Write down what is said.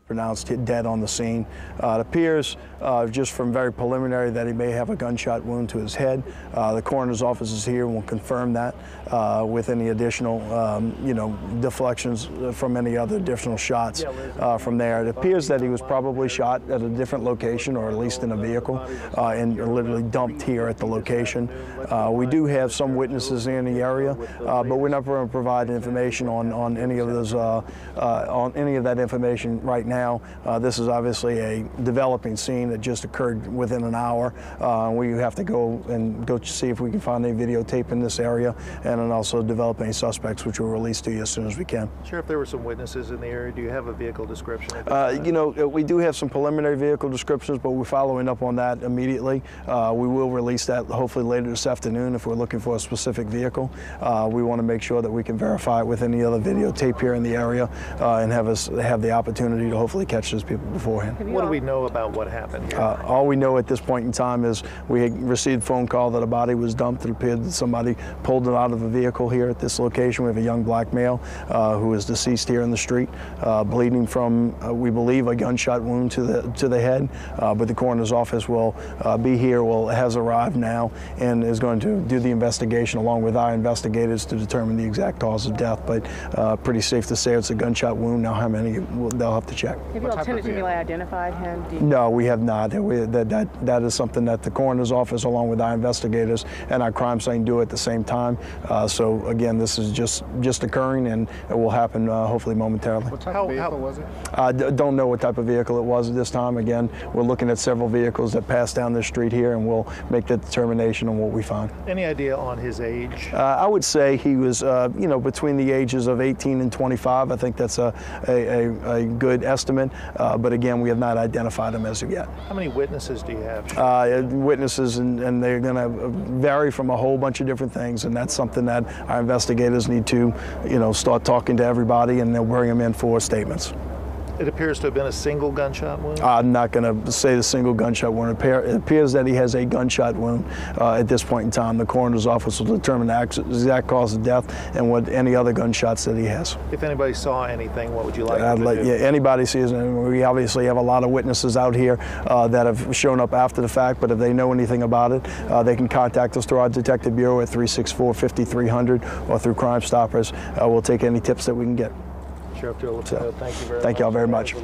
pronounced dead on the scene. It appears, just from very preliminary, that he may have a gunshot wound to his head. The coroner's office is here and will confirm that with any additional, deflections from any other additional shots from there. It appears that he was probably shot at a different location, or at least in a vehicle, and literally dumped here at the location. We do have some witnesses in the area, but we're not going to provide information on any of those, on any of that information right now. This is obviously a developing scene that just occurred within an hour. We have to go see if we can find any videotape in this area, and then also develop any suspects, which we'll release to you as soon as we can. Sheriff, there were some witnesses in the area. Do you have a vehicle description? We do have some preliminary vehicle descriptions, but we're following up on that immediately. We will release that hopefully later this afternoon if we're looking for a specific vehicle. We want to make sure that we can verify it with any other videotape here in the area, and have the opportunity to hopefully catch those people beforehand. What do we know about what happened here? All we know at this point in time is we had received a phone call that a body was dumped. It appeared that somebody pulled it out of a vehicle here at this location. We have a young black male who is deceased here in the street, bleeding from, we believe, a gunshot wound to the head. But the coroner's office will be here, has arrived now, and is going to do the investigation along with our investigators to determine the exact cause of death. But pretty safe to say it's a gunshot wound. Now, how many, they'll have to check. Have you all tentatively identified him? No, we have not. That is something that the coroner's office, along with our investigators and our crime scene, do at the same time. So again, this is just occurring, and it will happen hopefully momentarily. What type of vehicle was it? Don't know what type of vehicle it was at this time. Again, we're looking at several vehicles that pass down this street here, and we'll make that determination on what we find. Any idea on his age? I would say he was, between the ages of 18 and 25. I think that's a good estimate, but again, we have not identified him as of yet. How many witnesses do you have? Witnesses, and they're going to vary from a whole bunch of different things, and that's something that our investigators need to, start talking to everybody, and they'll bring them in for statements. It appears to have been a single gunshot wound? I'm not going to say the single gunshot wound. It appears that he has a gunshot wound at this point in time. The coroner's office will determine the exact cause of death and what any other gunshots that he has. If anybody saw anything, what would you like them to do? Yeah, anybody sees it. We obviously have a lot of witnesses out here that have shown up after the fact, but if they know anything about it, they can contact us through our Detective Bureau at 364-5300 or through Crime Stoppers. We'll take any tips that we can get. Sheriff Joe Lopinto, thank you very much. Thank you all very much.